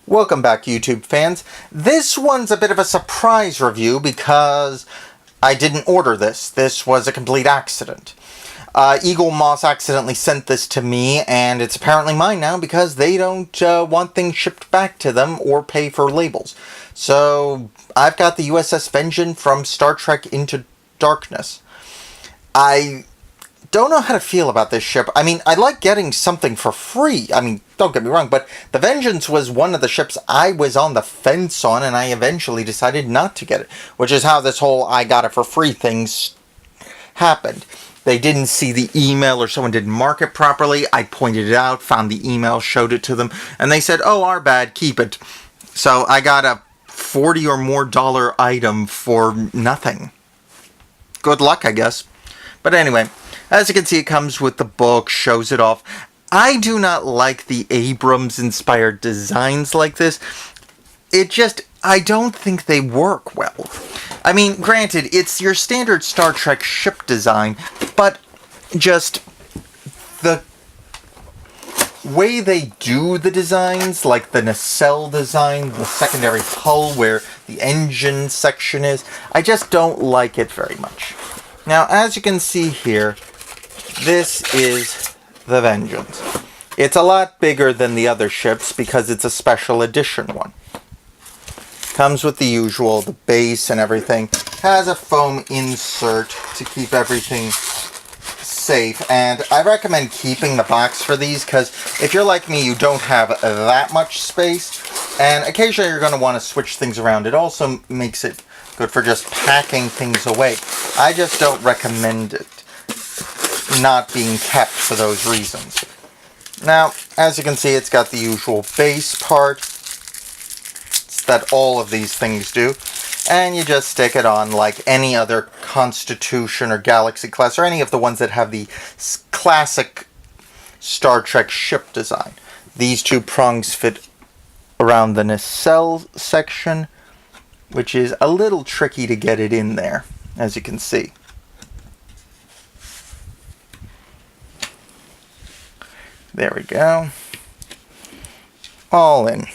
Welcome back, YouTube fans. This one's a bit of a surprise review because I didn't order this. This was a complete accident. Eaglemoss accidentally sent this to me, and it's apparently mine now because they don't want things shipped back to them or pay for labels. So, I've got the U.S.S. Vengence from Star Trek Into Darkness. I don't know how to feel about this ship. I mean, I like getting something for free. I mean, don't get me wrong, but the Vengence was one of the ships I was on the fence on, and I eventually decided not to get it, which is how this whole I got it for free thing happened. They didn't see the email, or someone didn't mark it properly. I pointed it out, found the email, showed it to them, and they said, "Oh, our bad, keep it." So I got a $40 or more item for nothing. Good luck, I guess. But anyway, as you can see, it comes with the book, shows it off. I do not like the Abrams-inspired designs like this. I don't think they work well. I mean, granted, it's your standard Star Trek ship design, but just the way they do the designs, like the nacelle design, the secondary hull where the engine section is, I just don't like it very much. Now, as you can see here, this is the Vengence. It's a lot bigger than the other ships because it's a special edition one. Comes with the usual, the base and everything. Has a foam insert to keep everything safe. And I recommend keeping the box for these because if you're like me, you don't have that much space. And occasionally you're going to want to switch things around. It also makes it good for just packing things away. I just don't recommend it not being kept for those reasons. Now, as you can see, it's got the usual base part that all of these things do, and you just stick it on like any other Constitution or Galaxy class, or any of the ones that have the classic Star Trek ship design. These two prongs fit around the nacelle section, which is a little tricky to get it in there, as you can see. There we go. All in.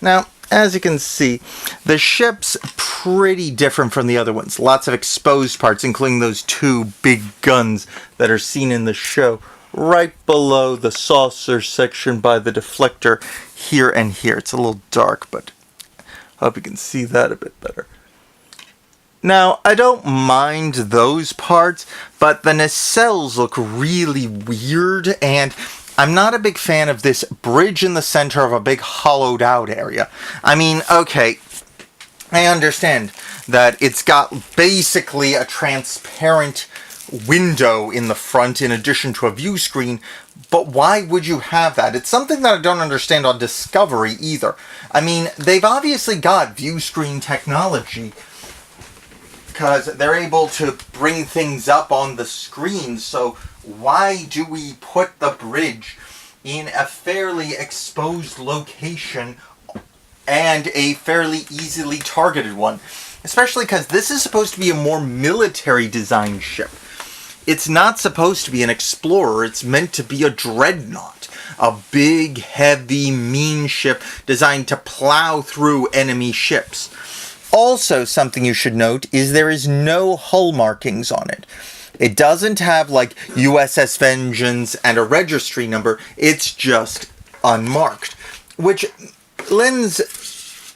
Now, as you can see, the ship's pretty different from the other ones. Lots of exposed parts, including those two big guns that are seen in the show, right below the saucer section by the deflector here and here. It's a little dark, but I hope you can see that a bit better. Now, I don't mind those parts, but the nacelles look really weird, and I'm not a big fan of this bridge in the center of a big hollowed out area. I mean, okay, I understand that it's got basically a transparent window in the front in addition to a view screen, but why would you have that? It's something that I don't understand on Discovery either. I mean, they've obviously got view screen technology because they're able to bring things up on the screen, so why do we put the bridge in a fairly exposed location and a fairly easily targeted one? Especially because this is supposed to be a more military designed ship. It's not supposed to be an explorer, it's meant to be a dreadnought. A big, heavy, mean ship designed to plow through enemy ships. Also, something you should note is there is no hull markings on it. It doesn't have, like, U.S.S. Vengence and a registry number. It's just unmarked, which lends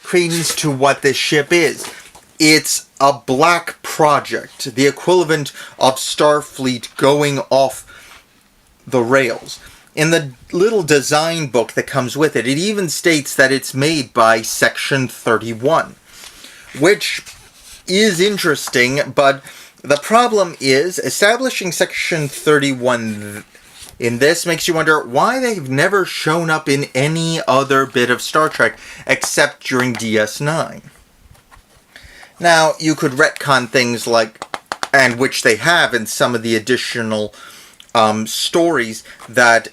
credence to what this ship is. It's a black project, the equivalent of Starfleet going off the rails. In the little design book that comes with it, it even states that it's made by Section 31, which is interesting, but the problem is, establishing Section 31 in this makes you wonder why they've never shown up in any other bit of Star Trek except during DS9. Now, you could retcon things like, and which they have in some of the additional stories, that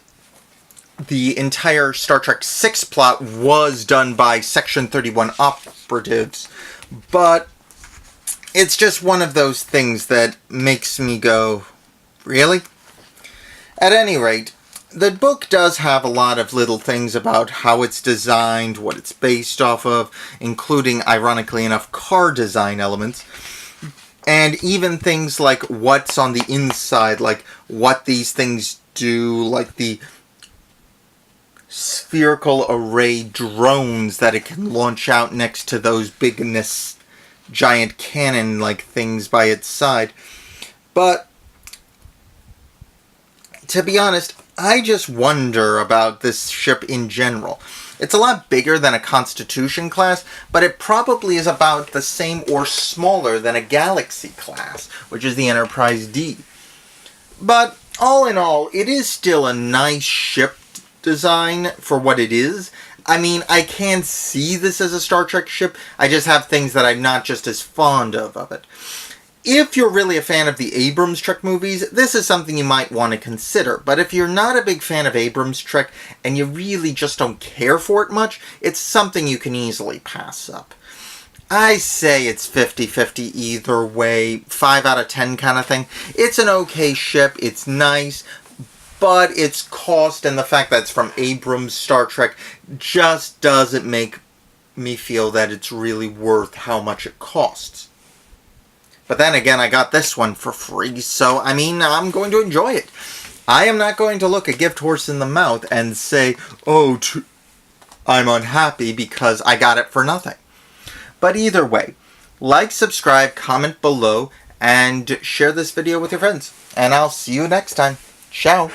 the entire Star Trek 6 plot was done by Section 31 operatives, but it's just one of those things that makes me go, really? At any rate, The book does have a lot of little things about how it's designed, what it's based off of, including, ironically enough, car design elements. And even things like what's on the inside, like what these things do, like the spherical array drones that it can launch out next to those bigness giant cannon-like things by its side. But to be honest, I just wonder about this ship in general. It's a lot bigger than a Constitution class, but it probably is about the same or smaller than a Galaxy class, which is the Enterprise D. But all in all, it is still a nice ship design for what it is. I mean, I can see this as a Star Trek ship, I just have things that I'm not just as fond of it. If you're really a fan of the Abrams Trek movies, this is something you might want to consider. But if you're not a big fan of Abrams Trek, and you really just don't care for it much, it's something you can easily pass up. I say it's 50-50 either way, 5 out of 10 kind of thing. It's an okay ship, it's nice, but its cost and the fact that it's from Abrams Star Trek just doesn't make me feel that it's really worth how much it costs. But then again, I got this one for free, so, I mean, I'm going to enjoy it. I am not going to look a gift horse in the mouth and say, oh, I'm unhappy because I got it for nothing. But either way, like, subscribe, comment below, and share this video with your friends. And I'll see you next time. Ciao.